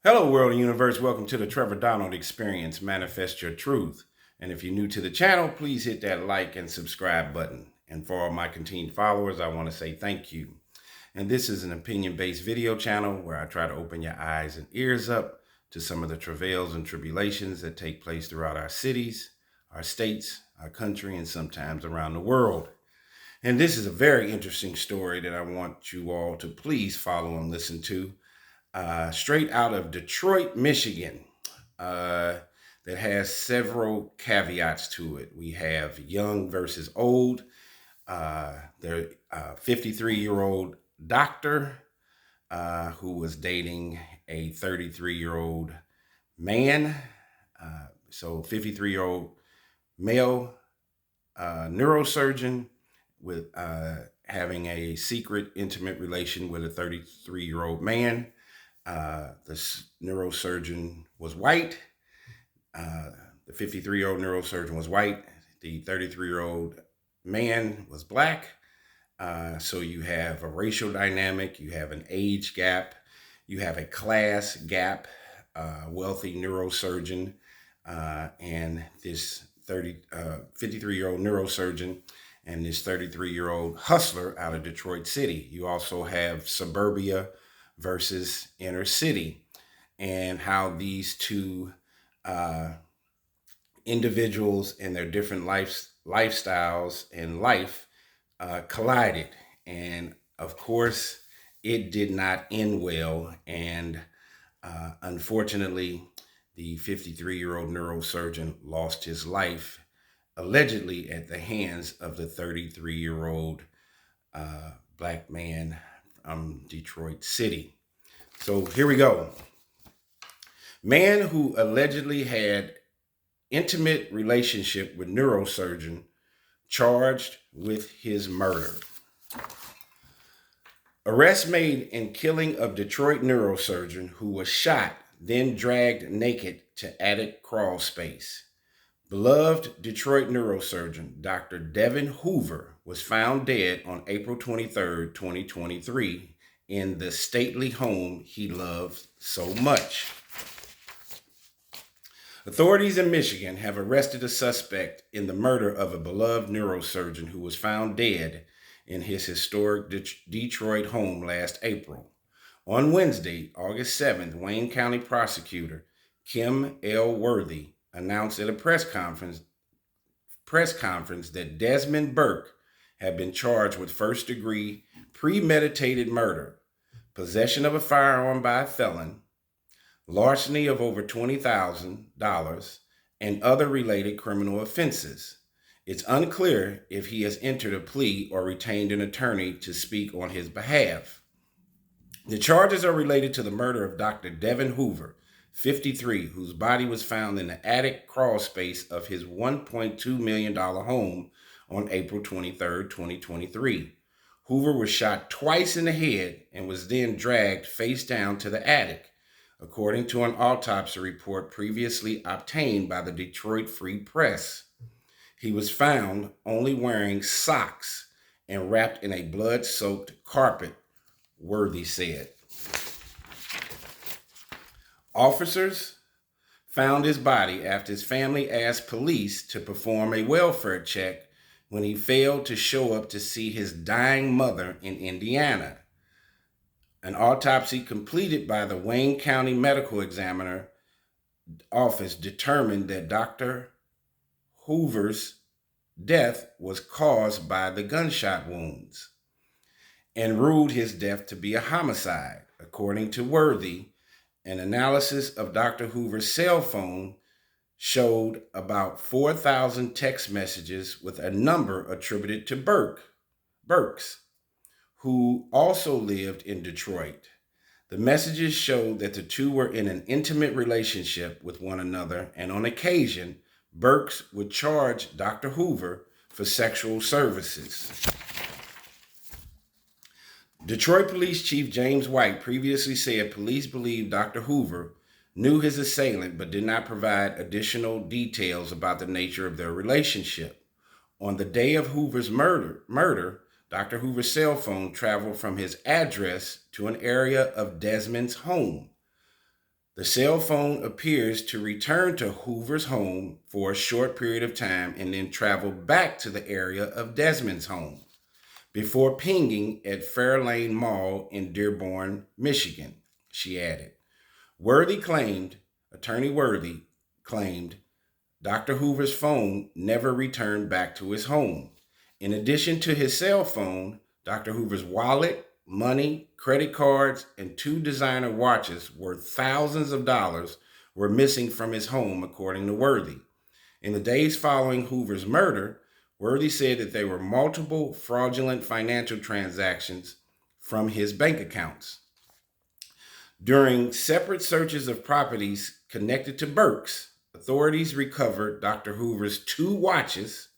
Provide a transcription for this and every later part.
Hello, world and universe. Welcome to the Trevor Donald Experience. Manifest your truth. And if you're new to the channel, please hit that like and subscribe button. And for all my continued followers, I want to say thank you. And this is an opinion-based video channel where I try to open your eyes and ears up to some of the travails and tribulations that take place throughout our cities, our states, our country, and sometimes around the world. And this is a very interesting story that I want you all to please follow and listen to. Straight out of Detroit, Michigan, that has several caveats to it. We have young versus old. There, 53-year-old doctor who was dating a 33-year-old man. So 53-year-old male neurosurgeon with having a secret intimate relation with a 33-year-old man. The neurosurgeon was white. The 53-year-old neurosurgeon was white. The 33-year-old man was black. So you have a racial dynamic, you have an age gap, you have a class gap, wealthy neurosurgeon, and this 53-year-old neurosurgeon and this 33-year-old hustler out of Detroit City. You also have suburbia versus inner city, and how these two individuals and their different lifestyles and life collided. And of course, it did not end well. And unfortunately, the 53-year-old neurosurgeon lost his life, allegedly at the hands of the 33-year-old black man from Detroit City. So here we go. Man who allegedly had intimate relationship with neurosurgeon charged with his murder. Arrest made in killing of Detroit neurosurgeon who was shot, then dragged naked to attic crawl space. Beloved Detroit neurosurgeon Dr. Devin Hoover was found dead on April 23, 2023, in the stately home he loved so much. Authorities in Michigan have arrested a suspect in the murder of a beloved neurosurgeon who was found dead in his historic Detroit home last April. On Wednesday, August 7th, Wayne County prosecutor Kim L. Worthy announced at a press conference that Desmond Burke had been charged with first-degree premeditated murder, possession of a firearm by a felon, larceny of over $20,000, and other related criminal offenses. It's unclear if he has entered a plea or retained an attorney to speak on his behalf. The charges are related to the murder of Dr. Devin Hoover, 53, whose body was found in the attic crawl space of his $1.2 million home on April 23, 2023. Hoover was shot twice in the head and was then dragged face down to the attic, according to an autopsy report previously obtained by the Detroit Free Press. He was found only wearing socks and wrapped in a blood-soaked carpet, Worthy said. Officers found his body after his family asked police to perform a welfare check when he failed to show up to see his dying mother in Indiana. An autopsy completed by the Wayne County Medical Examiner Office determined that Dr. Hoover's death was caused by the gunshot wounds and ruled his death to be a homicide. According to Worthy, an analysis of Dr. Hoover's cell phone showed about 4,000 text messages with a number attributed to Burks, who also lived in Detroit. The messages showed that the two were in an intimate relationship with one another, and on occasion, Burks would charge Dr. Hoover for sexual services. Detroit Police Chief James White previously said police believe Dr. Hoover knew his assailant but did not provide additional details about the nature of their relationship. On the day of Hoover's murder, Dr. Hoover's cell phone traveled from his address to an area of Desmond's home. The cell phone appears to return to Hoover's home for a short period of time and then travel back to the area of Desmond's home before pinging at Fairlane Mall in Dearborn, Michigan, she added. Attorney Worthy claimed Dr. Hoover's phone never returned back to his home. In addition to his cell phone, Dr. Hoover's wallet, money, credit cards, and 2 designer watches worth thousands of dollars were missing from his home, according to Worthy. In the days following Hoover's murder, Worthy said that there were multiple fraudulent financial transactions from his bank accounts. During separate searches of properties connected to Burks, authorities recovered Dr. Hoover's 2 watches,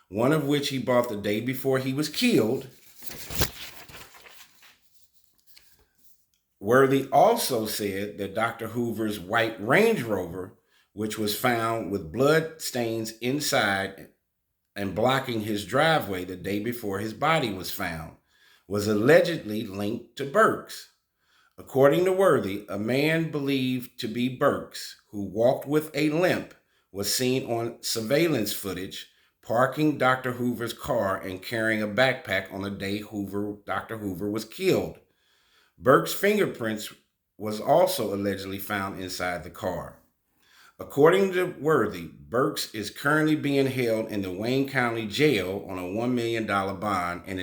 one of which he bought the day before he was killed. Worthy also said that Dr. Hoover's white Range Rover, which was found with blood stains inside and blocking his driveway the day before his body was found, was allegedly linked to Burks. According to Worthy, a man believed to be Burks, who walked with a limp, was seen on surveillance footage parking Dr. Hoover's car and carrying a backpack on the day Dr. Hoover was killed. Burks' fingerprints was also allegedly found inside the car. According to Worthy, Burks is currently being held in the Wayne County Jail on a $1 million bond and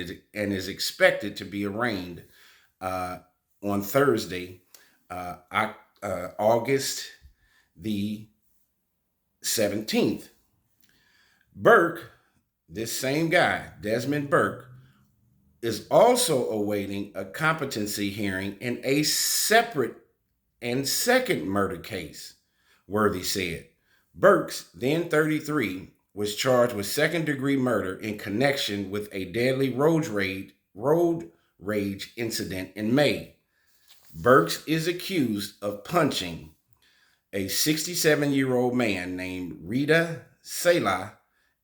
is expected to be arraigned on Thursday, August the 17th. Burke, this same guy, Desmond Burke, is also awaiting a competency hearing in a separate and second murder case, Worthy said. Burks, then 33, was charged with second-degree murder in connection with a deadly road rage incident in May. Burks is accused of punching a 67-year-old man named Rita Selah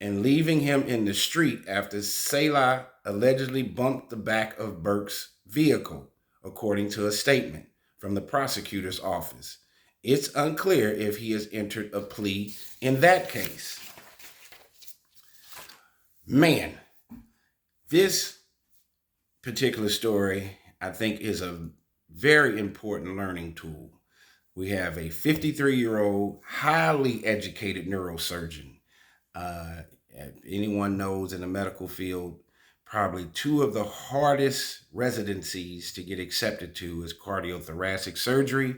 and leaving him in the street after Selah allegedly bumped the back of Burks' vehicle, according to a statement from the prosecutor's office. It's unclear if he has entered a plea in that case. Man, this particular story, I think, is a very important learning tool. We have a 53-year-old, highly educated neurosurgeon. Anyone knows in the medical field, probably 2 of the hardest residencies to get accepted to is cardiothoracic surgery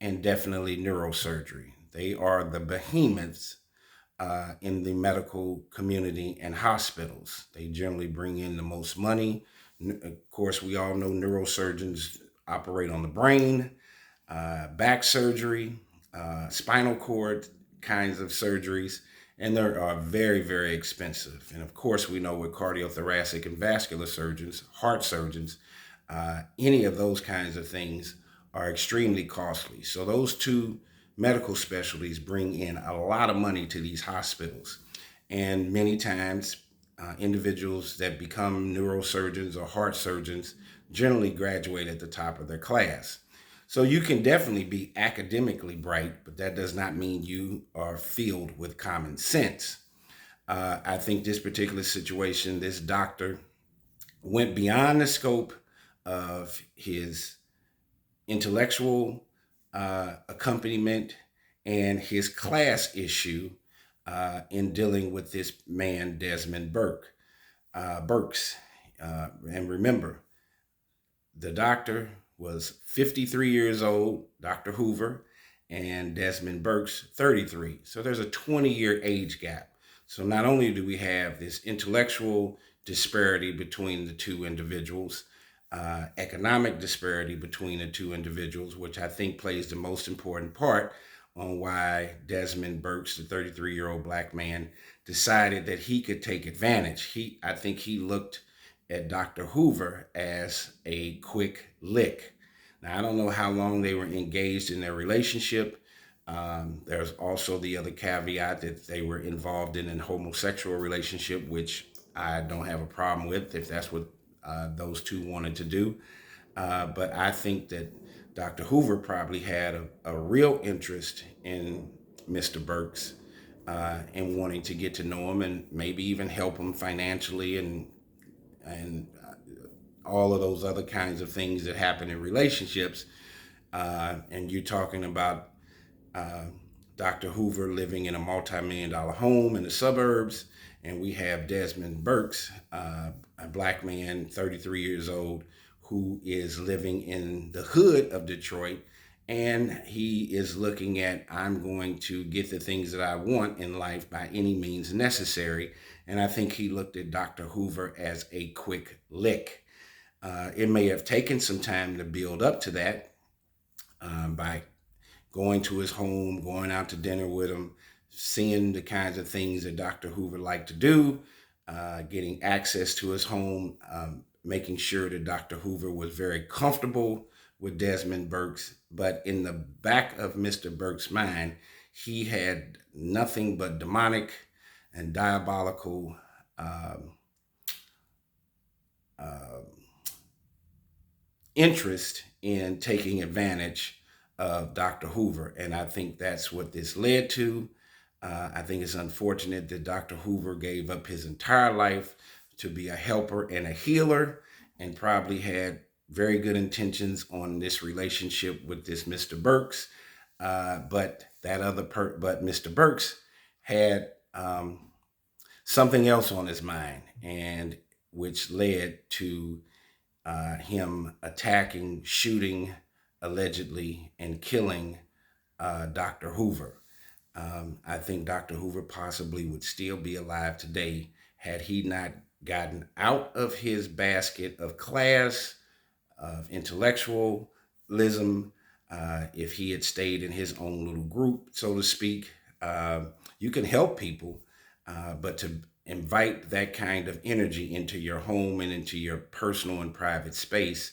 and definitely neurosurgery. They are the behemoths in the medical community and hospitals. They generally bring in the most money. Of course, we all know neurosurgeons operate on the brain, back surgery, spinal cord kinds of surgeries, and they are very, very expensive. And of course, we know with cardiothoracic and vascular surgeons, heart surgeons, any of those kinds of things are extremely costly. So those 2 medical specialties bring in a lot of money to these hospitals. And many times, individuals that become neurosurgeons or heart surgeons generally graduate at the top of their class. So you can definitely be academically bright, but that does not mean you are filled with common sense. I think this particular situation, this doctor went beyond the scope of his intellectual accompaniment and his class issue in dealing with this man, Desmond Burks. And remember, the doctor was 53 years old, Dr. Hoover, and Desmond Burks, 33. So there's a 20-year age gap. So not only do we have this intellectual disparity between the 2 individuals, economic disparity between the 2 individuals, which I think plays the most important part on why Desmond Burks, the 33-year-old black man, decided that he could take advantage. I think he looked at Dr. Hoover as a quick lick. Now, I don't know how long they were engaged in their relationship. There's also the other caveat that they were involved in a homosexual relationship, which I don't have a problem with if that's what those 2 wanted to do. But I think that Dr. Hoover probably had a real interest in Mr. Burks and wanting to get to know him and maybe even help him financially and all of those other kinds of things that happen in relationships. And you're talking about uh, Dr. Hoover living in a multi-million-dollar home in the suburbs, and we have Desmond Burks, a black man, 33 years old, who is living in the hood of Detroit, and he is looking at, I'm going to get the things that I want in life by any means necessary. And I think he looked at Dr. Hoover as a quick lick. It may have taken some time to build up to that by going to his home, going out to dinner with him, seeing the kinds of things that Dr. Hoover liked to do, getting access to his home, making sure that Dr. Hoover was very comfortable with Desmond Burks. But in the back of Mr. Burks' mind, he had nothing but demonic and diabolical uh, interest in taking advantage of Dr. Hoover. And I think that's what this led to. I think it's unfortunate that Dr. Hoover gave up his entire life to be a helper and a healer and probably had very good intentions on this relationship with this Mr. Burks. But Mr. Burks had something else on his mind, and which led to him attacking, shooting, allegedly, and killing Dr. Hoover. I think Dr. Hoover possibly would still be alive today had he not gotten out of his basket of class, of intellectualism, if he had stayed in his own little group, so to speak. You can help people, but to invite that kind of energy into your home and into your personal and private space,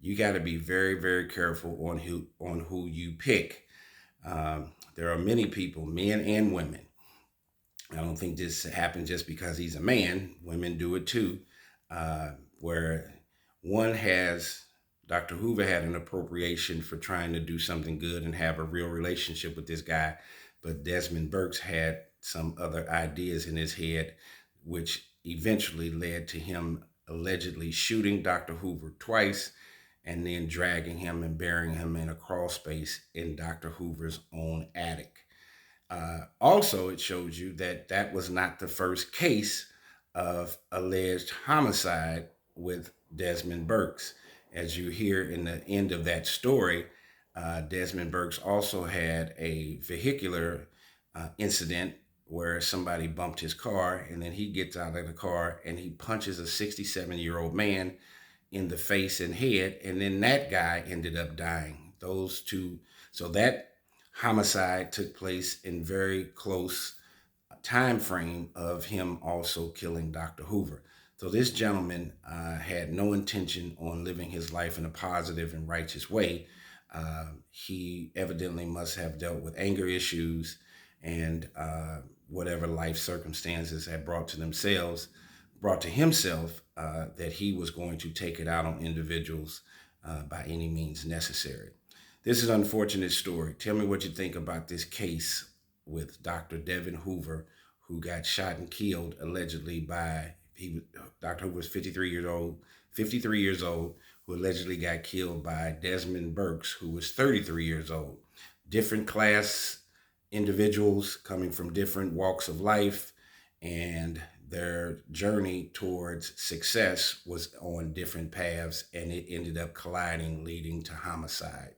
you got to be very, very careful on who you pick. There are many people, men and women. I don't think this happened just because he's a man. Women do it too, where Dr. Hoover had an appropriation for trying to do something good and have a real relationship with this guy, but Desmond Burks had some other ideas in his head, which eventually led to him allegedly shooting Dr. Hoover twice and then dragging him and burying him in a crawl space in Dr. Hoover's own attic. Also, it shows you that that was not the first case of alleged homicide with Desmond Burks. As you hear in the end of that story, Desmond Burks also had a vehicular incident where somebody bumped his car, and then he gets out of the car and he punches a 67-year-old man in the face and head, and then that guy ended up dying. So that homicide took place in very close time frame of him also killing Dr. Hoover. So this gentleman had no intention on living his life in a positive and righteous way. He evidently must have dealt with anger issues and whatever life circumstances had brought to himself that he was going to take it out on individuals by any means necessary. This is an unfortunate story. Tell me what you think about this case with Dr. Devin Hoover, who got shot and killed allegedly Dr. Hoover was 53 years old, who allegedly got killed by Desmond Burks, who was 33 years old. Different class individuals coming from different walks of life, and their journey towards success was on different paths, and it ended up colliding, leading to homicide.